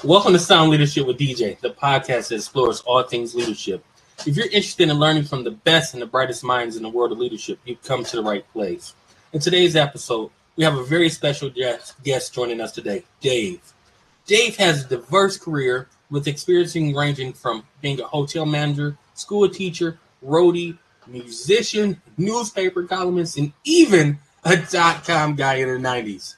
Welcome to Sound Leadership with DJ, the podcast that explores all things leadership. If you're interested in learning from the best and the brightest minds in the world of leadership, you've come to the right place. In today's episode, we have a very special guest joining us today, Dave. Dave has a diverse career with experience ranging from being a hotel manager, school teacher, roadie, musician, newspaper columnist, and even a .com guy in the 90s.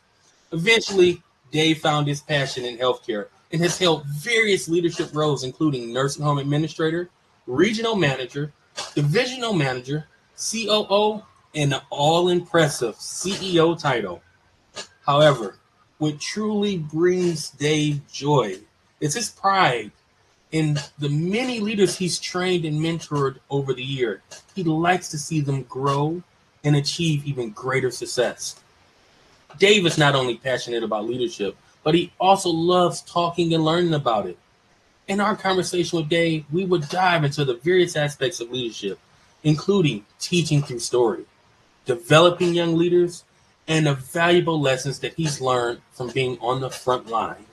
Eventually, Dave found his passion in healthcare and has held various leadership roles, including nursing home administrator, regional manager, divisional manager, COO, and the all-impressive CEO title. However, what truly brings Dave joy is his pride in the many leaders he's trained and mentored over the year. He likes to see them grow and achieve even greater success. Dave is not only passionate about leadership, but he also loves talking and learning about it. In our conversation with Dave, we would dive into the various aspects of leadership, including teaching through story, developing young leaders, and the valuable lessons that he's learned from being on the front line.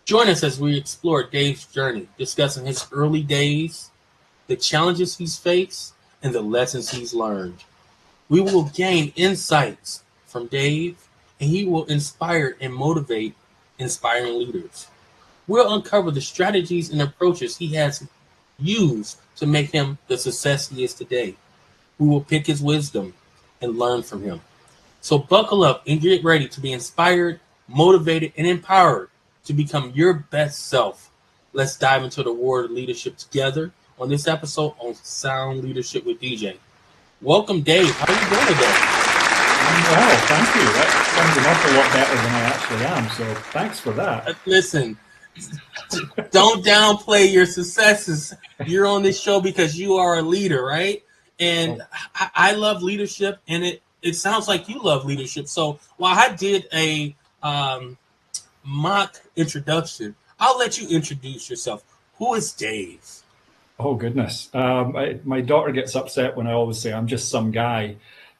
Join us as we explore Dave's journey, discussing his early days, the challenges he's faced, and the lessons he's learned. We will gain insights from Dave, and he will inspire and motivate inspiring leaders. We'll uncover the strategies and approaches he has used to make him the success he is today. We will pick his wisdom and learn from him. So buckle up and get ready to be inspired, motivated, and empowered to become your best self. Let's dive into the world of leadership together on this episode on Sound Leadership with DJ. Welcome, Dave. How are you doing today? Well, thank you. That sounds an awful lot better than I actually am, so thanks for that. Listen, don't downplay your successes. You're on this show because you are a leader, right? And I love leadership, and it sounds like you love leadership. So while I did a mock introduction, I'll let you introduce yourself. Who is Dave? Oh, goodness. My daughter gets upset when I always say I'm just some guy.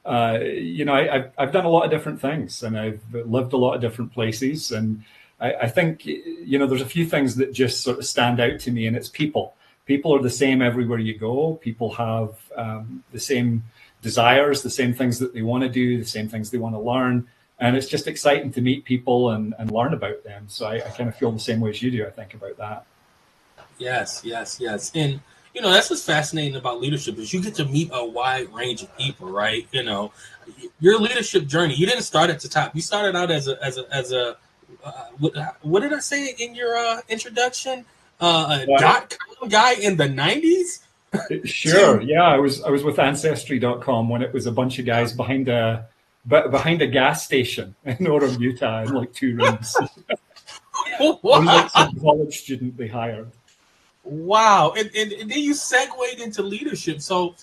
I've done a lot of different things, and I've lived a lot of different places. And I think, there's a few things that just sort of stand out to me, and it's people. People are the same everywhere you go. People have the same desires, the same things that they want to do, the same things they want to learn. And it's just exciting to meet people and learn about them. So I kind of feel the same way as you do, I think, about that. Yes. And, that's what's fascinating about leadership is you get to meet a wide range of people, right? Your leadership journey, you didn't start at the top. You started out as a what did I say in your introduction? .com guy in the 90s? Sure. Yeah, I was with Ancestry.com when it was a bunch of guys behind a gas station in Orem, Utah, in like 2 rooms. I was like some college student they hired. Wow. And then you segued into leadership. So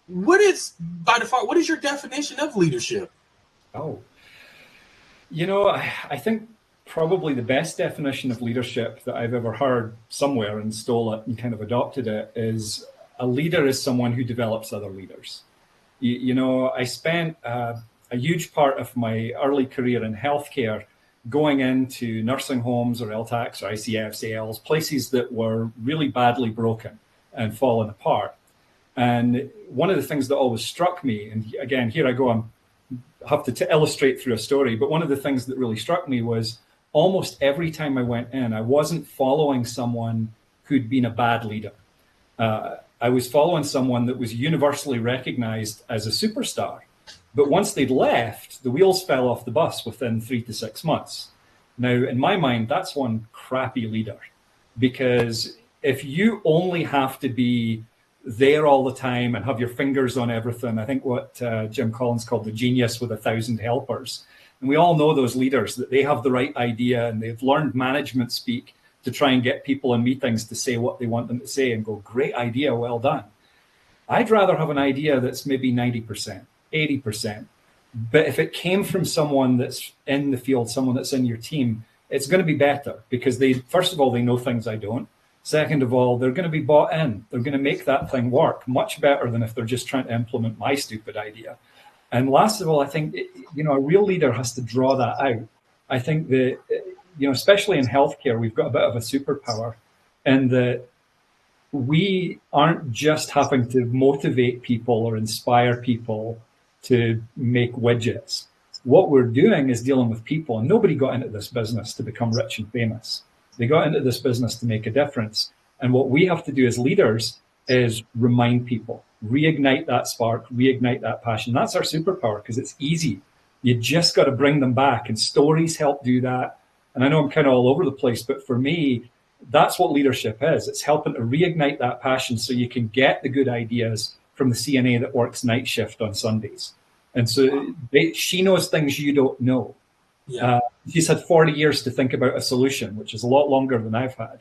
what is your definition of leadership? Oh, I think probably the best definition of leadership that I've ever heard somewhere and stole it and kind of adopted it is a leader is someone who develops other leaders. I spent a huge part of my early career in healthcare going into nursing homes or LTACs or ICFs, ALs, places that were really badly broken and fallen apart. And one of the things that always struck me, and again, here I go, I have to illustrate through a story, but one of the things that really struck me was almost every time I went in, I wasn't following someone who'd been a bad leader. I was following someone that was universally recognized as a superstar. But once they'd left, the wheels fell off the bus within 3 to 6 months. Now, in my mind, that's one crappy leader, because if you only have to be there all the time and have your fingers on everything, I think what Jim Collins called the genius with 1,000 helpers. And we all know those leaders, that they have the right idea and they've learned management speak to try and get people in meetings to say what they want them to say and go, great idea, well done. I'd rather have an idea that's maybe 90%. 80%. But if it came from someone that's in the field, someone that's in your team, it's going to be better because first of all, they know things I don't. Second of all, they're going to be bought in. They're going to make that thing work much better than if they're just trying to implement my stupid idea. And last of all, I think, a real leader has to draw that out. I think that, especially in healthcare, we've got a bit of a superpower in that we aren't just having to motivate people or inspire people to make widgets. What we're doing is dealing with people, and nobody got into this business to become rich and famous. They got into this business to make a difference. And what we have to do as leaders is remind people, reignite that spark, reignite that passion. That's our superpower, because it's easy. You just got to bring them back, and stories help do that. And I know I'm kind of all over the place, but for me, that's what leadership is. It's helping to reignite that passion so you can get the good ideas from the CNA that works night shift on Sundays. And so she knows things you don't know. Yeah. She's had 40 years to think about a solution, which is a lot longer than I've had.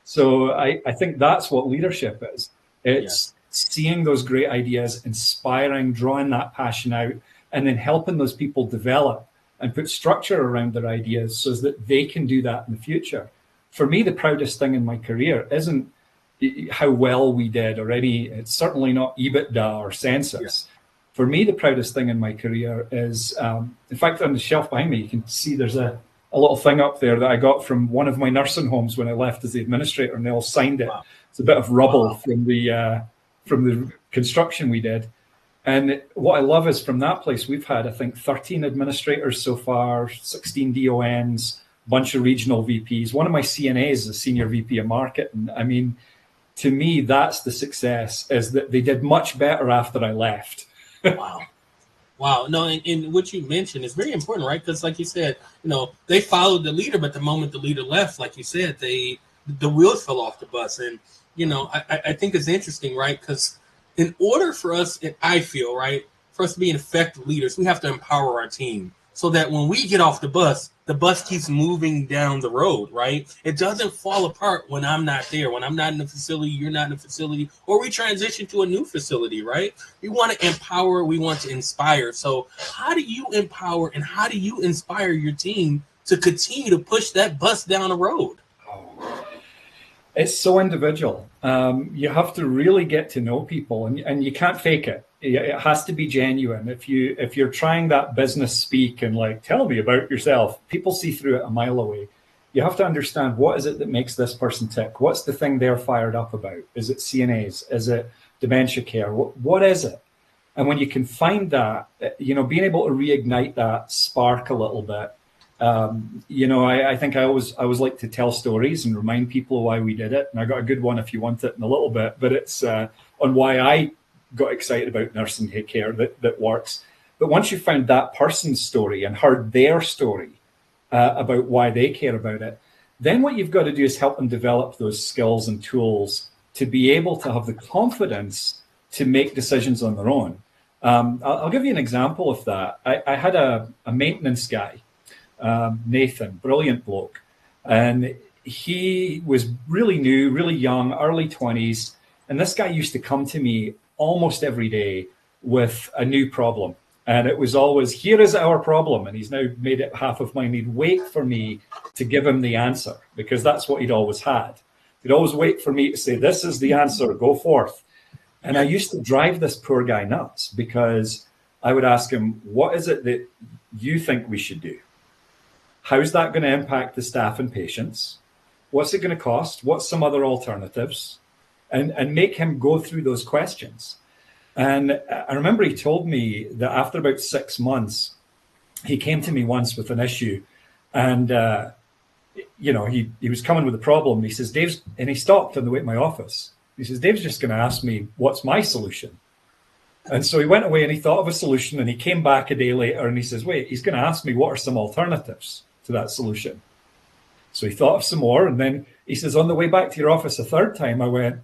So I think that's what leadership is. It's seeing those great ideas, inspiring, drawing that passion out, and then helping those people develop and put structure around their ideas so that they can do that in the future. For me, the proudest thing in my career isn't how well we did or it's certainly not EBITDA or census. Yeah. For me, the proudest thing in my career is, in fact, on the shelf behind me, you can see there's a little thing up there that I got from one of my nursing homes when I left as the administrator, and they all signed it. Wow. It's a bit of rubble from the construction we did. And what I love is from that place, we've had, I think, 13 administrators so far, 16 DONs, a bunch of regional VPs. One of my CNAs is a senior VP of marketing. I mean, to me, that's the success, is that they did much better after I left. Wow. No, and what you mentioned is very important, right? Because like you said, they followed the leader, but the moment the leader left, like you said, the wheels fell off the bus. And, I think it's interesting, right? Because in order for us, I feel, right, for us to be effective leaders, we have to empower our team so that when we get off the bus keeps moving down the road, right? It doesn't fall apart when I'm not there. When I'm not in the facility, you're not in the facility, or we transition to a new facility, right? We want to empower, we want to inspire. So how do you empower and how do you inspire your team to continue to push that bus down the road? It's so individual. You have to really get to know people, and you can't fake it. It has to be genuine. If you're trying that business speak and like, tell me about yourself, people see through it a mile away. You have to understand, what is it that makes this person tick? What's the thing they're fired up about? Is it CNAs? Is it dementia care? What is it? And when you can find that, being able to reignite that spark a little bit. I think I always like to tell stories and remind people why we did it. And I got a good one if you want it in a little bit, but it's on why I got excited about nursing care that works. But once you found that person's story and heard their story about why they care about it, then what you've got to do is help them develop those skills and tools to be able to have the confidence to make decisions on their own. I'll give you an example of that. I had a maintenance guy, Nathan, brilliant bloke. And he was really new, really young, early 20s. And this guy used to come to me almost every day with a new problem. And it was always, here is our problem. And he's now made it half of mine. He'd wait for me to give him the answer, because that's what he'd always had. He'd always wait for me to say, this is the answer, go forth. And I used to drive this poor guy nuts, because I would ask him, what is it that you think we should do? How's that going to impact the staff and patients? What's it going to cost? What's some other alternatives? And make him go through those questions. And I remember he told me that after about 6 months, he came to me once with an issue. And, he was coming with a problem. And he says, and he stopped on the way to my office. He says, Dave's just going to ask me, what's my solution? And so he went away and he thought of a solution, and he came back a day later and he says, wait, he's going to ask me, what are some alternatives to that solution? So he thought of some more. And then he says, on the way back to your office a third time, I went,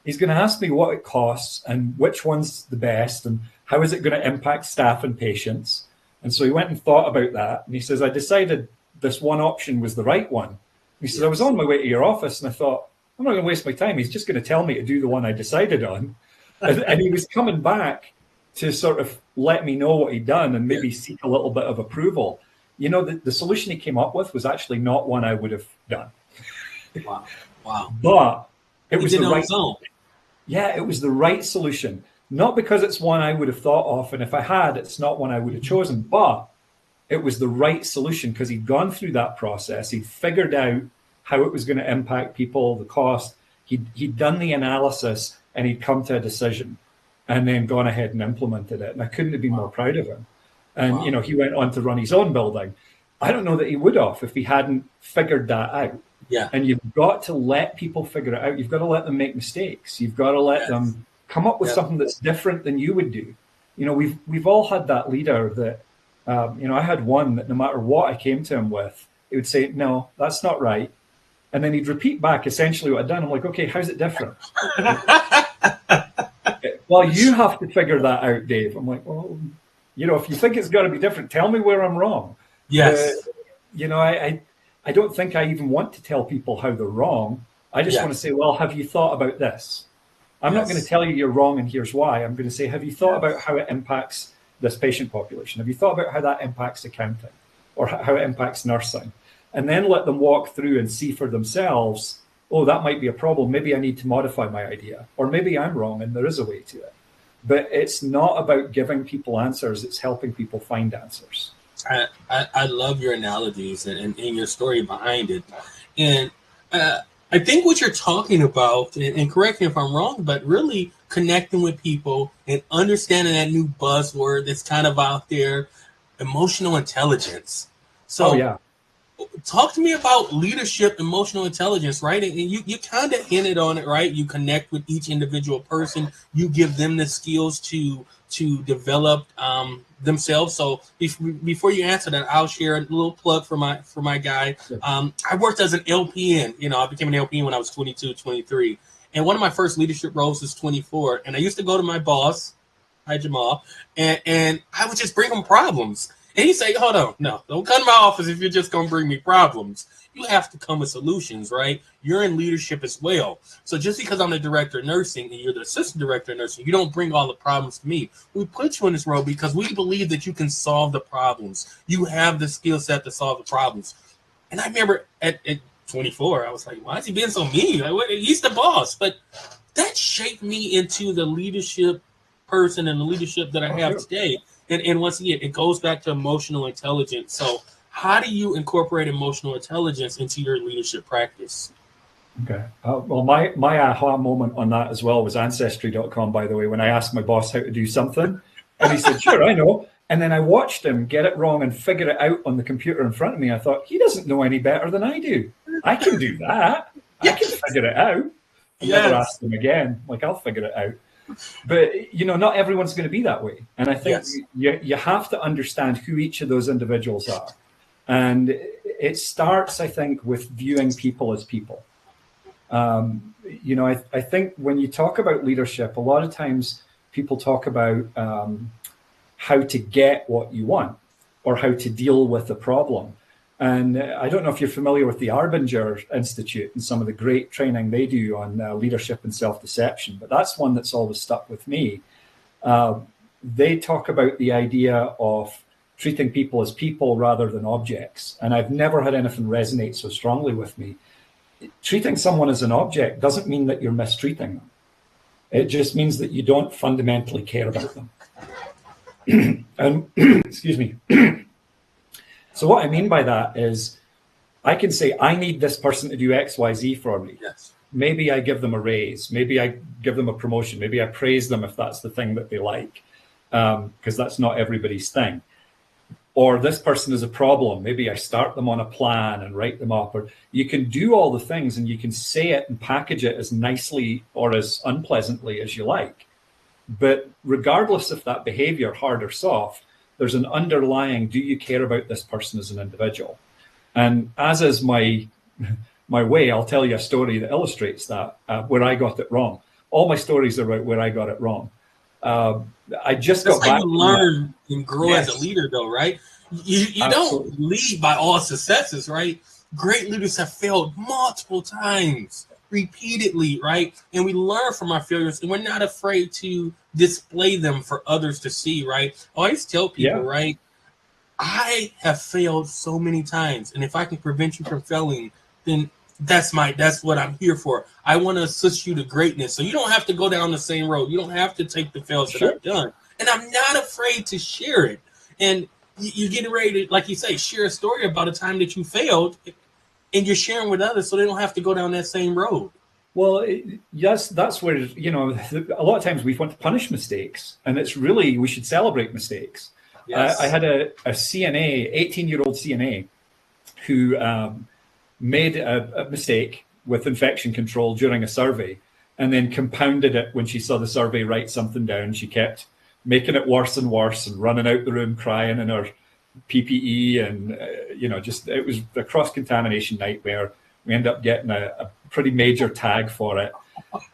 he's going to ask me what it costs and which one's the best and how is it going to impact staff and patients. And so he went and thought about that. And he says, I decided this one option was the right one. He says, I was on my way to your office and I thought, I'm not going to waste my time. He's just going to tell me to do the one I decided on. And he was coming back to sort of let me know what he'd done and maybe seek a little bit of approval. The solution he came up with was actually not one I would have done. Wow. But it was the right zone. Yeah, it was the right solution. Not because it's one I would have thought of, and if I had, it's not one I would have chosen, but it was the right solution because he'd gone through that process. He'd figured out how it was going to impact people, the cost. He'd done the analysis and he'd come to a decision and then gone ahead and implemented it. And I couldn't have been more proud of him. And, you know, he went on to run his own building. I don't know that he would have if he hadn't figured that out. Yeah. And you've got to let people figure it out. You've got to let them make mistakes. You've got to let them come up with something that's different than you would do. You know, we've all had that leader that, you know, I had one that no matter what I came to him with, he would say, no, that's not right. And then he'd repeat back essentially what I'd done. I'm like, okay, how's it different? Well, you have to figure that out, Dave. I'm like, well, you know, if you think it's got to be different, tell me where I'm wrong. Yes. You know, I don't think I even want to tell people how they're wrong. I just want to say, well, have you thought about this? I'm not going to tell you you're wrong and here's why. I'm going to say, have you thought about how it impacts this patient population? Have you thought about how that impacts accounting or how it impacts nursing? And then let them walk through and see for themselves, oh, that might be a problem. Maybe I need to modify my idea, or maybe I'm wrong and there is a way to it. But it's not about giving people answers. It's helping people find answers. I love your analogies and your story behind it. And I think what you're talking about, and correct me if I'm wrong, but really connecting with people and understanding that new buzzword that's kind of out there, emotional intelligence. So talk to me about leadership, emotional intelligence, right? And you kind of hinted on it, right? You connect with each individual person. You give them the skills to develop themselves. So before you answer that, I'll share a little plug for my guy. I worked as an LPN. You know, I became an LPN when I was 22, 23. And one of my first leadership roles was 24. And I used to go to my boss, hi Jamal, and I would just bring him problems. And he'd say, hold on, no, don't come to my office if you're just going to bring me problems. You have to come with solutions, right? You're in leadership as well. So just because I'm the director of nursing and you're the assistant director of nursing, you don't bring all the problems to me. We put you in this role because we believe that you can solve the problems. You have the skill set to solve the problems. And I remember at 24, I was like, why is he being so mean? Like, he's the boss. But that shaped me into the leadership person and the leadership that I have today. And once again, it goes back to emotional intelligence. So how do you incorporate emotional intelligence into your leadership practice? Okay. Well, my aha moment on that as well was Ancestry.com, by the way, when I asked my boss how to do something. And he said, sure, I know. And then I watched him get it wrong and figure it out on the computer in front of me. I thought, he doesn't know any better than I do. I can do that. I can figure it out. I never asked him again. Like, I'll figure it out. But, you know, not everyone's going to be that way. And I think you have to understand who each of those individuals are. And it starts, I think, with viewing people as people. You know, I think when you talk about leadership, a lot of times people talk about how to get what you want or how to deal with the problem. And I don't know if you're familiar with the Arbinger Institute and some of the great training they do on leadership and self-deception, but that's one that's always stuck with me. They talk about the idea of treating people as people rather than objects. And I've never had anything resonate so strongly with me. Treating someone as an object doesn't mean that you're mistreating them. It just means that you don't fundamentally care about them. And excuse me. So what I mean by that is I can say, I need this person to do X, Y, Z for me. Yes. Maybe I give them a raise. Maybe I give them a promotion. Maybe I praise them if that's the thing that they like, because that's not everybody's thing. Or this person is a problem. Maybe I start them on a plan and write them up. Or you can do all the things and you can say it and package it as nicely or as unpleasantly as you like. But regardless of that behavior, hard or soft, there's an underlying, do you care about this person as an individual? And as is my way, I'll tell you a story that illustrates that, where I got it wrong. All my stories are about where I got it wrong. I just got back. That's how you learn and grow as a leader, though, right? You don't lead by all successes, right? Great leaders have failed multiple times, repeatedly, right? And we learn from our failures, and we're not afraid to display them for others to see, right? I always tell people, right? I have failed so many times, and if I can prevent you from failing, then that's what I'm here for. I want to assist you to greatness, so you don't have to go down the same road. You don't have to take the fails that I've done, and I'm not afraid to share it. And you're getting ready to, like you say, share a story about a time that you failed, and you're sharing with others so they don't have to go down that same road. Well, yes, that's where, a lot of times we want to punish mistakes, and it's really, we should celebrate mistakes. Yes. I had a CNA, 18-year-old CNA, who made a mistake with infection control during a survey, and then compounded it when she saw the survey write something down. She kept making it worse and worse and running out the room crying in her PPE, and just, it was a cross-contamination nightmare. We ended up getting a pretty major tag for it.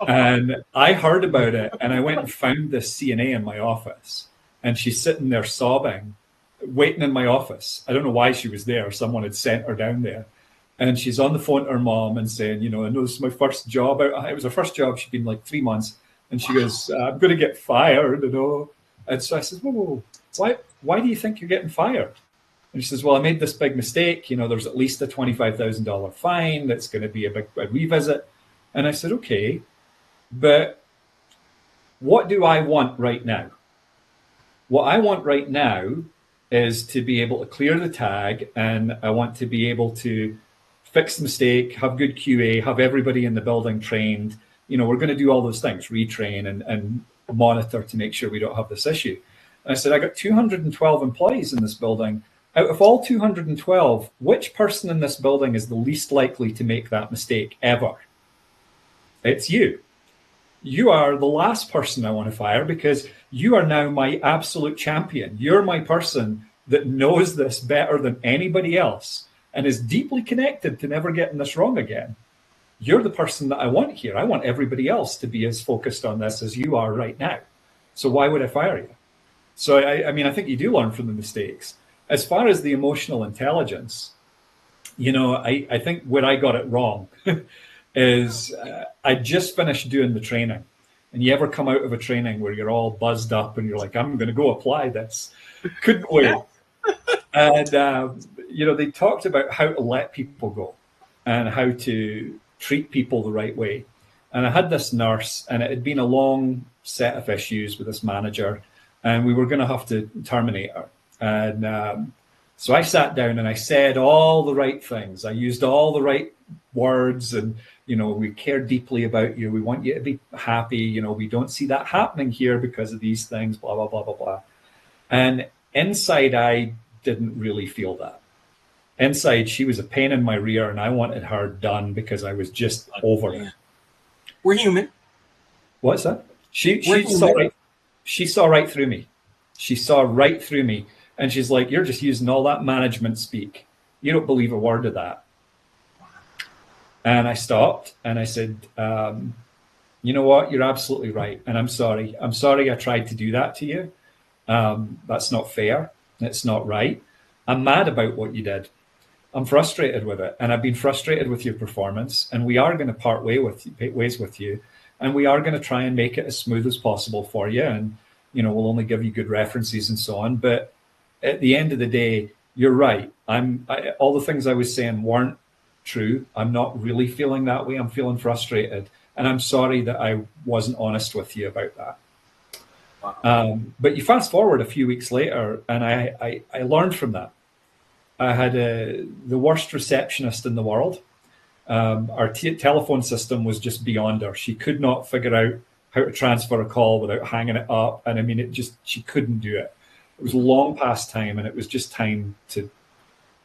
And I heard about it, and I went and found this CNA in my office, and she's sitting there sobbing, waiting in my office. I don't know why she was there. Someone had sent her down there. And she's on the phone to her mom and saying, I know this is my first job. It was her first job. She'd been like 3 months. And she goes, I'm going to get fired, And so I said, whoa, why do you think you're getting fired? And she says, well, I made this big mistake. There's at least a $25,000 fine. That's going to be a revisit. And I said, okay, but what do I want right now? What I want right now is to be able to clear the tag, and I want to be able to fix the mistake, have good QA, have everybody in the building trained. We're going to do all those things, retrain and monitor to make sure we don't have this issue. And I said, I got 212 employees in this building. Out of all 212, which person in this building is the least likely to make that mistake ever? It's you. You are the last person I want to fire, because you are now my absolute champion. You're my person that knows this better than anybody else and is deeply connected to never getting this wrong again. You're the person that I want here. I want everybody else to be as focused on this as you are right now. So why would I fire you? So, I think you do learn from the mistakes. As far as the emotional intelligence, I think where I got it wrong is I just finished doing the training. And you ever come out of a training where you're all buzzed up and you're like, I'm going to go apply this. Couldn't wait. And, they talked about how to let people go and how to treat people the right way. And I had this nurse, and it had been a long set of issues with this manager, and we were going to have to terminate her. And so I sat down and I said all the right things. I used all the right words, and, we care deeply about you. We want you to be happy. We don't see that happening here because of these things, blah, blah, blah, blah, blah. And inside, I didn't really feel that. Inside, she was a pain in my rear, and I wanted her done because I was just over it. We're human. What's that? She saw right through me. She saw right through me. And she's like, you're just using all that management speak. You don't believe a word of that. And I stopped and I said, you know what? You're absolutely right. And I'm sorry. I'm sorry I tried to do that to you. That's not fair. It's not right. I'm mad about what you did. I'm frustrated with it. And I've been frustrated with your performance. And we are going to part ways with you. And we are going to try and make it as smooth as possible for you. And, we'll only give you good references and so on. But at the end of the day, you're right. All the things I was saying weren't true. I'm not really feeling that way. I'm feeling frustrated. And I'm sorry that I wasn't honest with you about that. Wow. But you fast forward a few weeks later, and I learned from that. I had the worst receptionist in the world. Our telephone system was just beyond her. She could not figure out how to transfer a call without hanging it up. And she couldn't do it. It was long past time, and it was just time to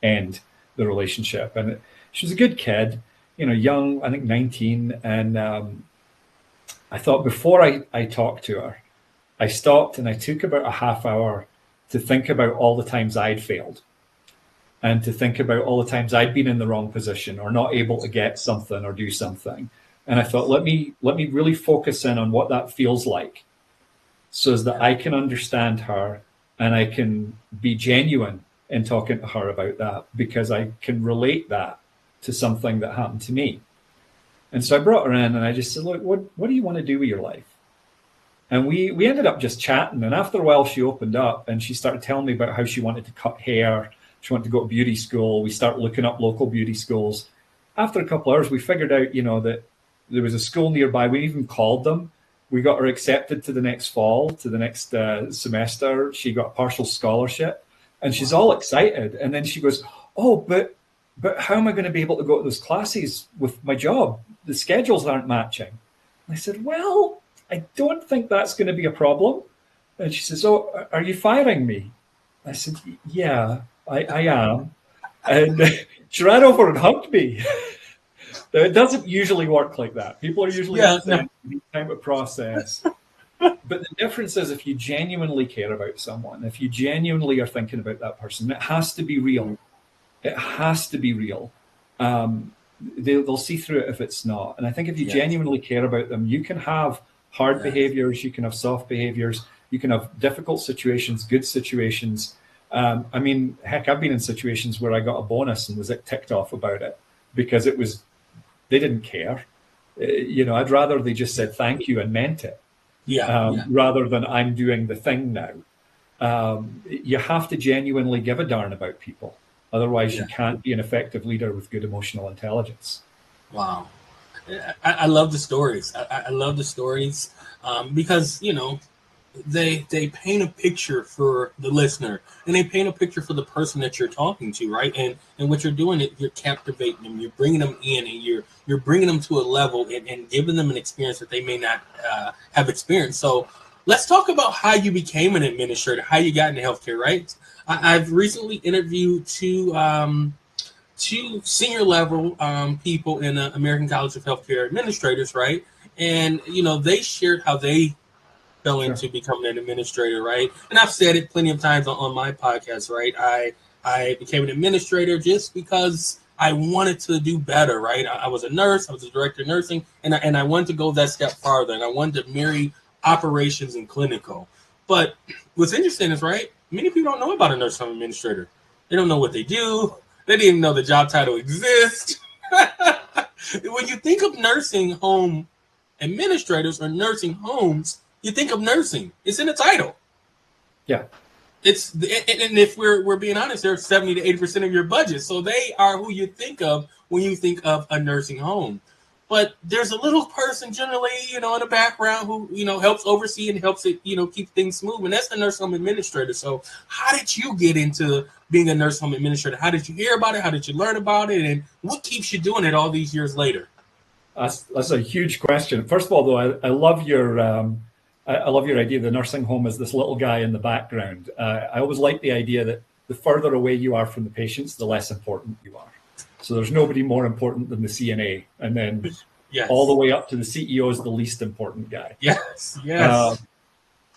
end the relationship. And she was a good kid, young, I think 19. And I thought before I talked to her, I stopped and I took about a half hour to think about all the times I'd failed, and to think about all the times I'd been in the wrong position or not able to get something or do something. And I thought, let me really focus in on what that feels like, so as that I can understand her and I can be genuine in talking to her about that, because I can relate that to something that happened to me. And so I brought her in and I just said, look, what do you want to do with your life? And we ended up just chatting. And after a while, she opened up and she started telling me about how she wanted to cut hair. She wanted to go to beauty school. We started looking up local beauty schools. After a couple of hours, we figured out, that there was a school nearby. We even called them. We got her accepted to the next fall, to the next semester. She got a partial scholarship. And she's all excited. And then she goes, oh, but how am I going to be able to go to those classes with my job? The schedules aren't matching. And I said, well, I don't think that's going to be a problem. And she says, oh, are you firing me? I said, yeah, I am. And she ran over and hugged me. It doesn't usually work like that. People are usually upset, need time to process. But the difference is, if you genuinely care about someone, if you genuinely are thinking about that person, it has to be real. It has to be real. They'll see through it if it's not. And I think if you genuinely care about them, you can have hard behaviors, you can have soft behaviors, you can have difficult situations, good situations. I mean, heck, I've been in situations where I got a bonus and was ticked off about it because they didn't care. I'd rather they just said thank you and meant it. Rather than I'm doing the thing now. You have to genuinely give a darn about people. Otherwise, you can't be an effective leader with good emotional intelligence. Wow. I love the stories. I love the stories because, they paint a picture for the listener, and they paint a picture for the person that you're talking to, right? And what you're doing, you're captivating them, you're bringing them in, and you're bringing them to a level and giving them an experience that they may not have experienced. So let's talk about how you became an administrator, how you got into healthcare, right? I've recently interviewed two senior level people in the American College of Healthcare Administrators, right? And, they shared how they fell into becoming an administrator, right? And I've said it plenty of times on my podcast, right? I became an administrator just because I wanted to do better, right? I was a nurse, I was a director of nursing, and I wanted to go that step farther, and I wanted to marry operations and clinical. But what's interesting is, right, many people don't know about a nursing home administrator. They don't know what they do. They didn't even know the job title exists. When you think of nursing home administrators or nursing homes, you think of nursing. It's in the title. Yeah. And if we're being honest, they're 70 to 80% of your budget. So they are who you think of when you think of a nursing home. But there's a little person generally, in the background who, helps oversee and helps it, keep things moving. That's the nurse home administrator. So how did you get into being a nurse home administrator? How did you hear about it? How did you learn about it? And what keeps you doing it all these years later? That's a huge question. First of all, though, I love your idea of the nursing home as this little guy in the background. I always like the idea that the further away you are from the patients, the less important you are. So there's nobody more important than the CNA, and then all the way up to the CEO is the least important guy. Yes.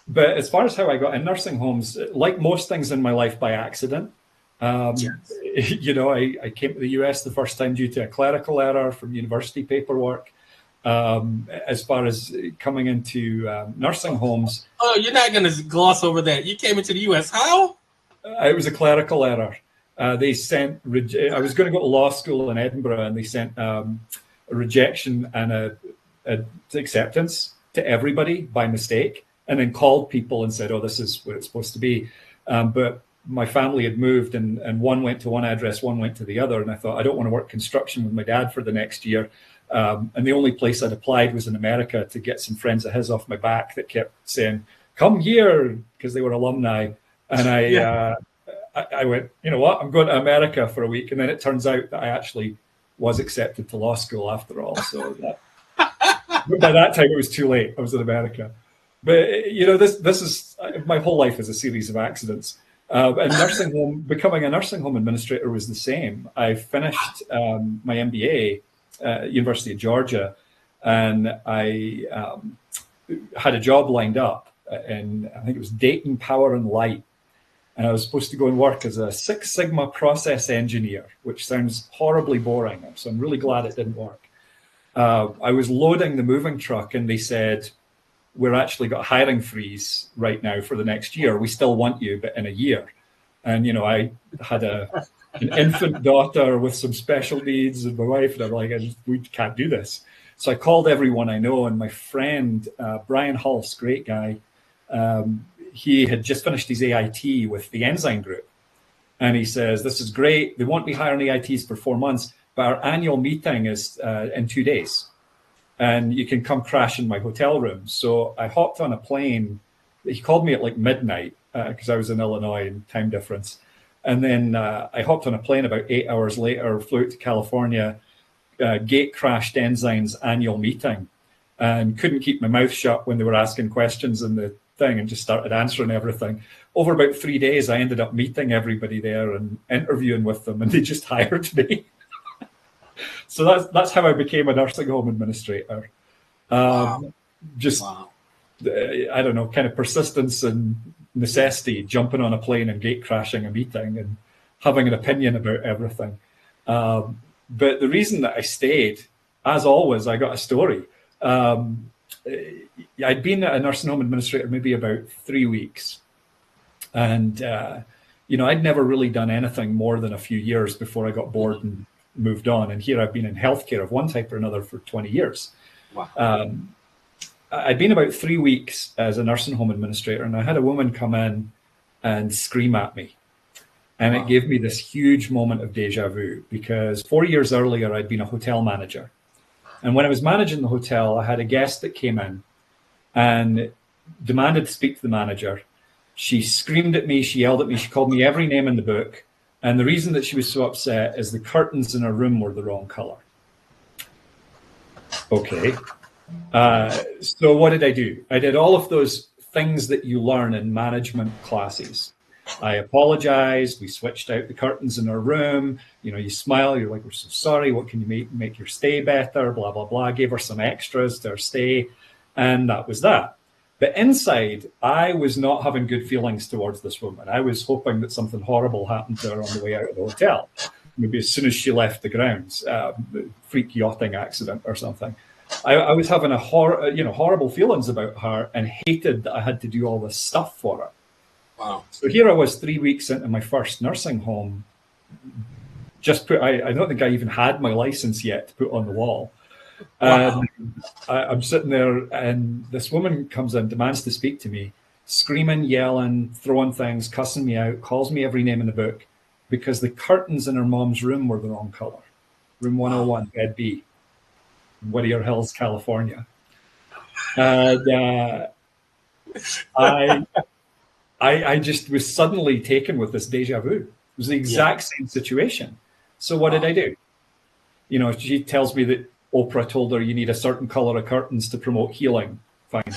But as far as how I got in nursing homes, like most things in my life, by accident. I came to the US the first time due to a clerical error from university paperwork. As far as coming into nursing homes. Oh, you're not going to gloss over that. You came into the U.S. How? It was a clerical error. They sent, I was going to go to law school in Edinburgh, and they sent a rejection and a acceptance to everybody by mistake, and then called people and said, oh, this is what it's supposed to be. But my family had moved, and one went to one address, one went to the other. And I thought, I don't want to work construction with my dad for the next year. And the only place I'd applied was in America to get some friends of his off my back that kept saying, come here, because they were alumni. And I went, you know what, I'm going to America for a week. And then it turns out that I actually was accepted to law school after all. So by that time, it was too late. I was in America. But, this is, my whole life is a series of accidents. And becoming a nursing home administrator was the same. I finished my MBA at University of Georgia, and I had a job lined up in, I think it was Dayton Power and Light. And I was supposed to go and work as a Six Sigma process engineer, which sounds horribly boring. So I'm really glad it didn't work. I was loading the moving truck, and they said, we're actually got a hiring freeze right now for the next year. We still want you, but in a year. And, I had an infant daughter with some special needs, and my wife, and I'm like, we can't do this. So I called everyone I know, and my friend, Brian Hulse, great guy, he had just finished his AIT with the Ensign Group. And he says, this is great. They won't be hiring AITs for 4 months, but our annual meeting is in 2 days. And you can come crash in my hotel room. So I hopped on a plane. He called me at like midnight because I was in Illinois and time difference. And then I hopped on a plane about 8 hours later, flew out to California, gate crashed Ensign's annual meeting, and couldn't keep my mouth shut when they were asking questions in the thing, and just started answering everything. Over about 3 days, I ended up meeting everybody there and interviewing with them, and they just hired me. So that's how I became a nursing home administrator. Wow. Just, Wow. I don't know, kind of persistence and necessity, jumping on a plane and gate crashing a meeting and having an opinion about everything. But the reason that I stayed, as always, I got a story. I'd been a nursing home administrator maybe about 3 weeks. And, I'd never really done anything more than a few years before I got bored and moved on. And here I've been in healthcare of one type or another for 20 years. Wow. I'd been about 3 weeks as a nursing home administrator, and I had a woman come in and scream at me. And Wow. It gave me this huge moment of deja vu, because 4 years earlier, I'd been a hotel manager. And when I was managing the hotel, I had a guest that came in and demanded to speak to the manager. She screamed at me, she yelled at me, she called me every name in the book. And the reason that she was so upset is the curtains in her room were the wrong color. Okay. So what did I do? I did all of those things that you learn in management classes. I apologized. We switched out the curtains in her room. You smile. You're like, we're so sorry. What can you make your stay better? Blah, blah, blah. Gave her some extras to her stay. And that was that. But inside, I was not having good feelings towards this woman. I was hoping that something horrible happened to her on the way out of the hotel. Maybe as soon as she left the grounds, freak yachting accident or something. I was having horrible feelings about her and hated that I had to do all this stuff for her. Wow. So here I was 3 weeks into my first nursing home. I don't think I even had my license yet to put on the wall. Wow. I'm sitting there, and this woman comes in, demands to speak to me, screaming, yelling, throwing things, cussing me out, calls me every name in the book, because the curtains in her mom's room were the wrong color. Room 101, bed B, Whittier Hills, California. And I just was suddenly taken with this deja vu. It was the exact same situation. So what did I do? She tells me that Oprah told her you need a certain color of curtains to promote healing. Fine.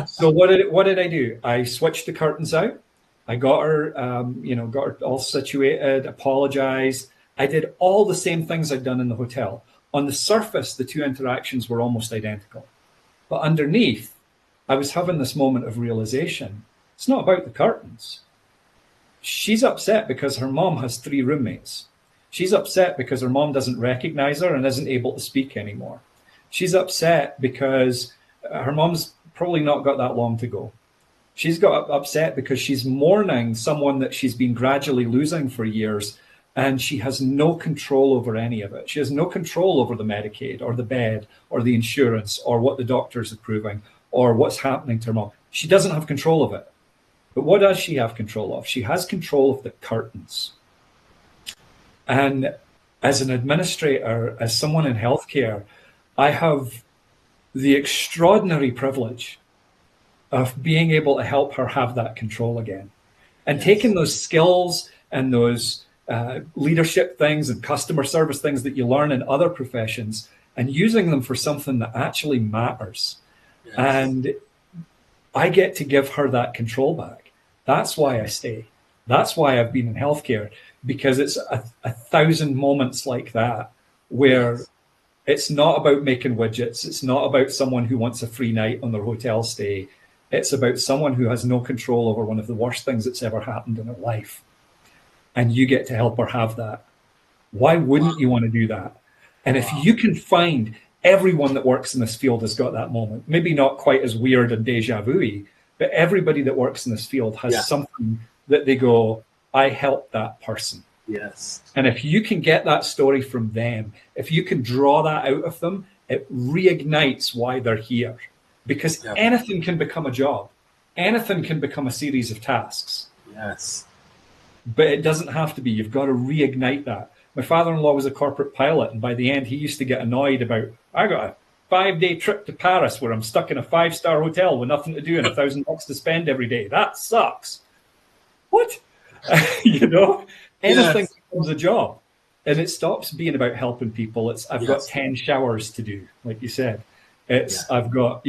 So what did I do? I switched the curtains out. I got her, got her all situated, apologized. I did all the same things I'd done in the hotel. On the surface, the two interactions were almost identical. But underneath, I was having this moment of realization. It's not about the curtains. She's upset because her mom has 3 roommates. She's upset because her mom doesn't recognize her and isn't able to speak anymore. She's upset because her mom's probably not got that long to go. She's got upset because she's mourning someone that she's been gradually losing for years, and she has no control over any of it. She has no control over the Medicaid or the bed or the insurance or what the doctor's approving or what's happening to her mom. She doesn't have control of it. But what does she have control of? She has control of the curtains. And as an administrator, as someone in healthcare, I have the extraordinary privilege of being able to help her have that control again. And taking those skills and those leadership things and customer service things that you learn in other professions and using them for something that actually matters. Yes. And I get to give her that control back. That's why I stay. That's why I've been in healthcare, because it's a 1,000 moments like that where it's not about making widgets. It's not about someone who wants a free night on their hotel stay. It's about someone who has no control over one of the worst things that's ever happened in her life. And you get to help her have that. Why wouldn't you want to do that? And if you can find everyone that works in this field has got that moment, maybe not quite as weird and deja vu-y, but everybody that works in this field has something that they go, I helped that person. Yes. And if you can get that story from them, if you can draw that out of them, it reignites why they're here. Because anything can become a job. Anything can become a series of tasks. Yes. But it doesn't have to be. You've got to reignite that. My father-in-law was a corporate pilot, and by the end, he used to get annoyed about, I got a 5-day trip to Paris where I'm stuck in a 5-star hotel with nothing to do and $1,000 to spend every day. That sucks. What? You know, anything Yes. becomes a job, and it stops being about helping people. It's I've got Yes. 10 showers to do, like you said. Yeah. I've got,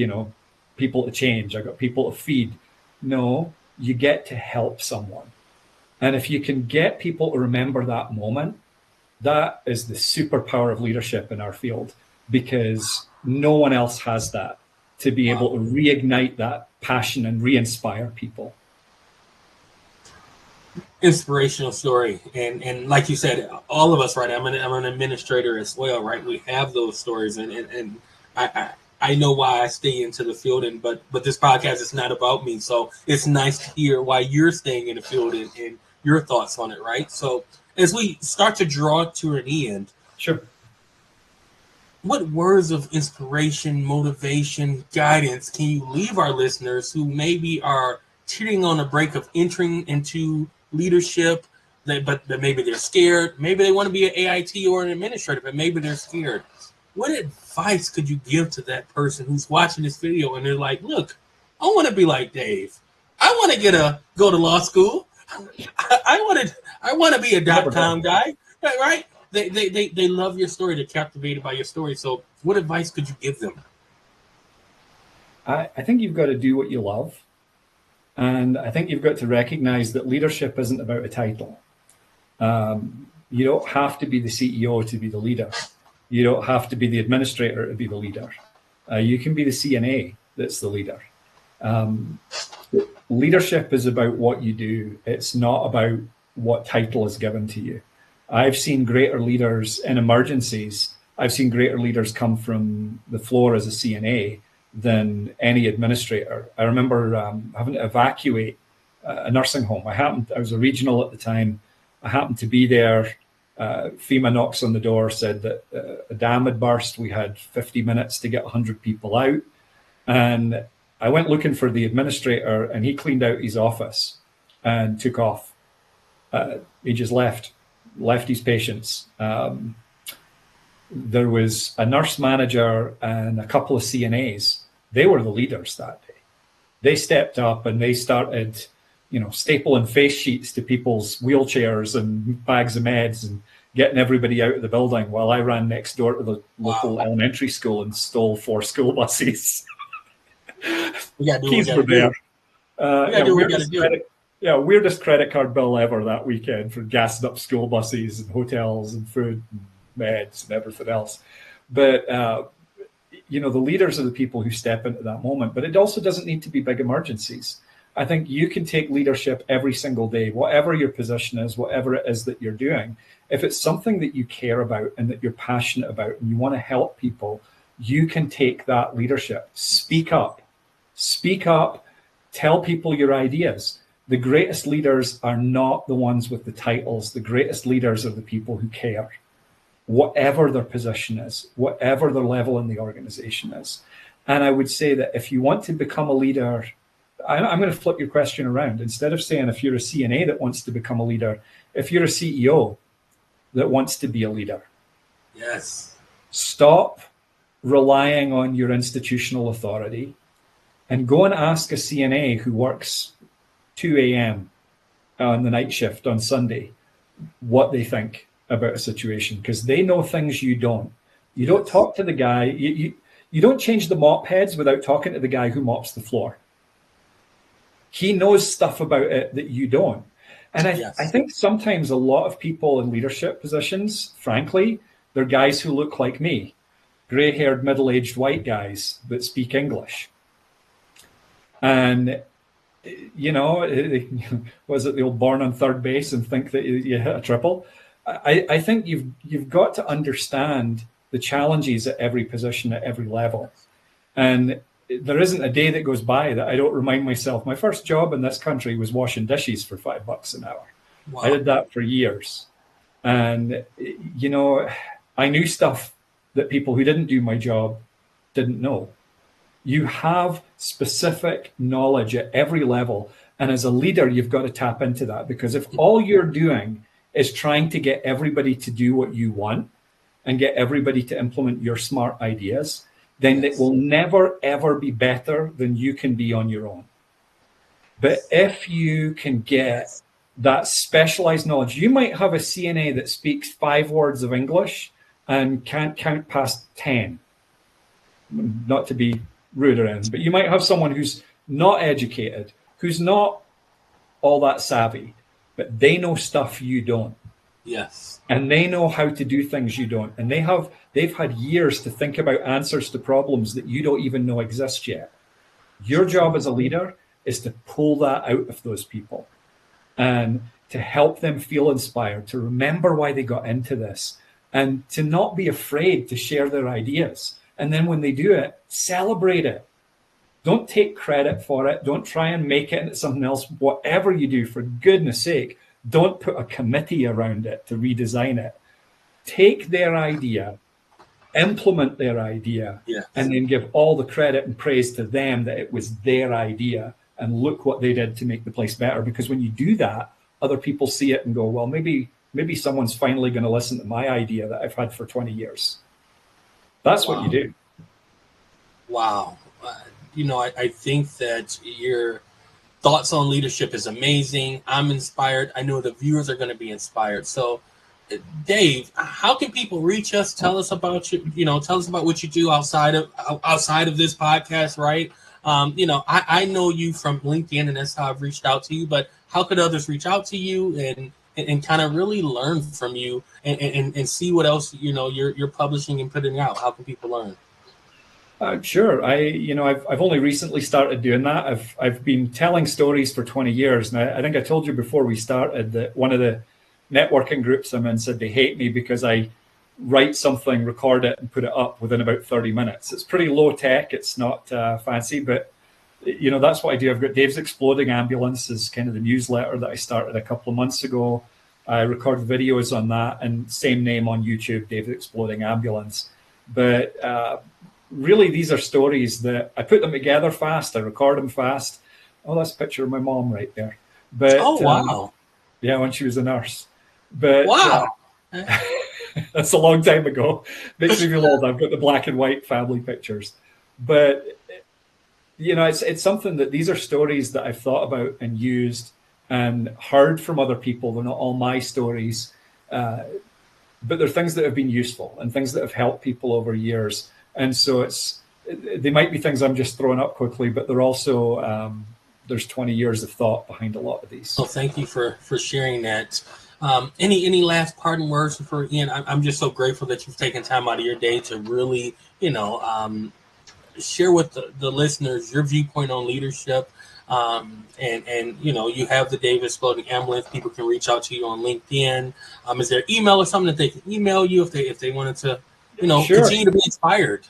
people to change. I've got people to feed. No, you get to help someone. And if you can get people to remember that moment, that is the superpower of leadership in our field, because no one else has that, to be able Wow. to reignite that passion and re-inspire people. Inspirational story, and like you said, all of us, right? I'm an administrator as well, right? We have those stories, and I know why I stay into the field, but this podcast is not about me, so it's nice to hear why you're staying in the field and your thoughts on it, right? So as we start to draw to an end, Sure. what words of inspiration, motivation, guidance can you leave our listeners who maybe are teetering on the break of entering into leadership, but maybe they're scared? Maybe they want to be an AIT or an administrator, but maybe they're scared. What advice could you give to that person who's watching this video and they're like, look, I want to be like Dave. I want to go to law school. I want to be a Never .com done. guy, right? They love your story. They're captivated by your story. So what advice could you give them? I think you've got to do what you love. And I think you've got to recognize that leadership isn't about a title. You don't have to be the CEO to be the leader. You don't have to be the administrator to be the leader. You can be the CNA that's the leader. Leadership is about what you do. It's not about what title is given to you. I've seen greater leaders in emergencies. I've seen greater leaders come from the floor as a CNA than any administrator. I remember having to evacuate a nursing home. I was a regional at the time. I happened to be there. FEMA knocks on the door, said that a dam had burst. We had 50 minutes to get 100 people out. And I went looking for the administrator, and he cleaned out his office and took off. He just left his patients. There was a nurse manager and a couple of CNAs. They were the leaders that day. They stepped up and they started, stapling face sheets to people's wheelchairs and bags of meds and getting everybody out of the building, while I ran next door to the local elementary school and stole 4 school buses. Keys were there. Weirdest credit card bill ever that weekend for gassing up school buses and hotels and food and meds and everything else. But the leaders are the people who step into that moment. But it also doesn't need to be big emergencies. I think you can take leadership every single day, whatever your position is, whatever it is that you're doing. If it's something that you care about and that you're passionate about and you want to help people, you can take that leadership. Speak up, tell people your ideas. The greatest leaders are not the ones with the titles. The greatest leaders are the people who care, whatever their position is, whatever their level in the organization is. And I would say that if you want to become a leader, I'm going to flip your question around. Instead of saying if you're a CNA that wants to become a leader, if you're a CEO that wants to be a leader, yes, stop relying on your institutional authority and go and ask a CNA who works 2 a.m. on the night shift on Sunday what they think about a situation, because they know things you don't. You don't talk to the guy. You don't change the mop heads without talking to the guy who mops the floor. He knows stuff about it that you don't. And I think sometimes a lot of people in leadership positions, frankly, they're guys who look like me, gray-haired, middle-aged white guys that speak English. And, was it the old born on third base and think that you hit a triple? I think you've got to understand the challenges at every position, at every level. And there isn't a day that goes by that I don't remind myself, my first job in this country was washing dishes for $5 an hour. Wow. I did that for years. And, I knew stuff that people who didn't do my job didn't know. You have specific knowledge at every level. And as a leader, you've got to tap into that, because if all you're doing is trying to get everybody to do what you want and get everybody to implement your smart ideas, then it will never, ever be better than you can be on your own. But if you can get that specialized knowledge. You might have a CNA that speaks 5 words of English and can't count past 10. Not to be rude or anything, but you might have someone who's not educated, who's not all that savvy, but they know stuff you don't. Yes. And they know how to do things you don't. And they've had years to think about answers to problems that you don't even know exist yet. Your job as a leader is to pull that out of those people and to help them feel inspired, to remember why they got into this, and to not be afraid to share their ideas. And then when they do it, celebrate it. Don't take credit for it. Don't try and make it into something else. Whatever you do, for goodness sake, don't put a committee around it to redesign it. Take their idea, implement their idea, yes, and then give all the credit and praise to them that it was their idea, and look what they did to make the place better. Because when you do that, other people see it and go, well, maybe someone's finally going to listen to my idea that I've had for 20 years. That's what you do. Wow. I think that your thoughts on leadership is amazing. I'm inspired. I know the viewers are going to be inspired. So, Dave, how can people reach us? Tell us about you. Tell us about what you do outside of this podcast, right? I know you from LinkedIn, and that's how I've reached out to you. But how could others reach out to you and kind of really learn from you and see what else you're publishing and putting out? How can people learn? Sure. I've only recently started doing that. I've been telling stories for 20 years. And I think I told you before we started that one of the networking groups I'm in said they hate me because I write something, record it, and put it up within about 30 minutes. It's pretty low tech. It's not fancy, but that's what I do. I've got Dave's Exploding Ambulance is kind of the newsletter that I started a couple of months ago. I record videos on that, and same name on YouTube, Dave's Exploding Ambulance. But really, these are stories that I put them together fast. I record them fast. Oh, that's a picture of my mom right there. But wow. Yeah, when she was a nurse. But wow. That's a long time ago. Makes me feel old. I've got the black and white family pictures. But it's something that these are stories that I've thought about and used and heard from other people. They're not all my stories, but they're things that have been useful and things that have helped people over years. And so they might be things I'm just throwing up quickly, but they're also there's 20 years of thought behind a lot of these. Well, thank you for sharing that. Any last parting words for Ian? I'm just so grateful that you've taken time out of your day to really, share with the listeners your viewpoint on leadership. And you have the Dave Exploding Ambulance. People can reach out to you on LinkedIn. Is there email or something that they can email you if they wanted to? Sure. Continue to be inspired.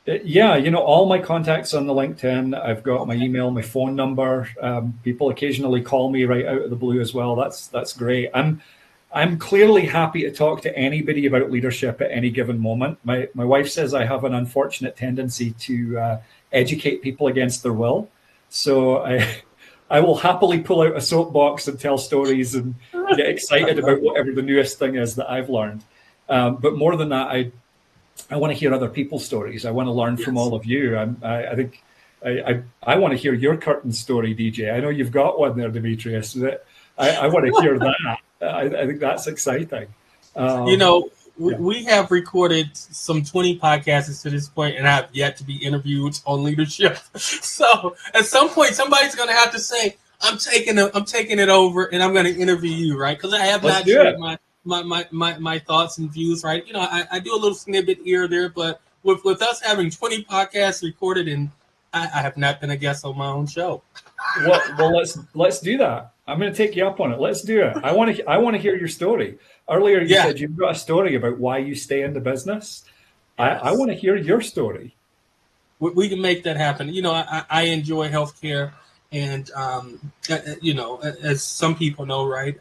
Yeah, all my contacts on the LinkedIn. I've got my email, my phone number. People occasionally call me right out of the blue as well. That's great. I'm clearly happy to talk to anybody about leadership at any given moment. My wife says I have an unfortunate tendency to educate people against their will. So I will happily pull out a soapbox and tell stories and get excited about whatever the newest thing is that I've learned. But more than that, I want to hear other people's stories. I want to learn from all of you. I think I want to hear your curtain story, DJ. I know you've got one there, Demetrius. I want to hear that. I think that's exciting. We have recorded some 20 podcasts to this point, and I have yet to be interviewed on leadership. So at some point, somebody's going to have to say, I'm taking it over, and I'm going to interview you, right? Because I have not shared my thoughts and views, right? I do a little snippet here or there, but with us having 20 podcasts recorded, and I have not been a guest on my own show. Well, let's do that. I'm going to take you up on it. Let's do it. I want to hear your story. Earlier, you said you've got a story about why you stay in the business. Yes. I want to hear your story. We can make that happen. I enjoy healthcare. And, as some people know, right,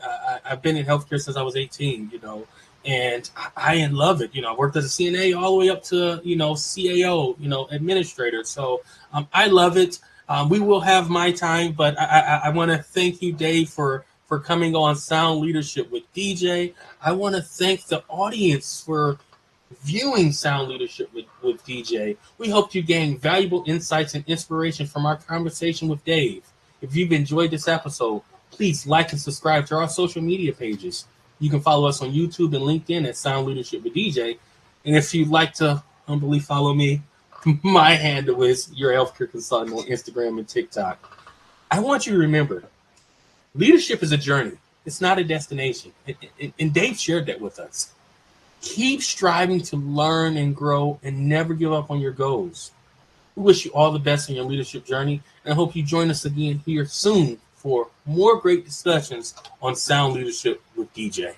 I've been in healthcare since I was 18, and I love it. I worked as a CNA all the way up to, CAO, administrator. So I love it. We will have my time, but I want to thank you, Dave, for coming on Sound Leadership with DJ. I want to thank the audience for viewing Sound Leadership with DJ. We hope you gain valuable insights and inspiration from our conversation with Dave. If you've enjoyed this episode, please like and subscribe to our social media pages. You can follow us on YouTube and LinkedIn at Sound Leadership with DJ. And if you'd like to humbly follow me, my handle is Your Healthcare Consultant on Instagram and TikTok. I want you to remember, leadership is a journey. It's not a destination. And Dave shared that with us. Keep striving to learn and grow and never give up on your goals. We wish you all the best in your leadership journey, and I hope you join us again here soon for more great discussions on Sound Leadership with DJ.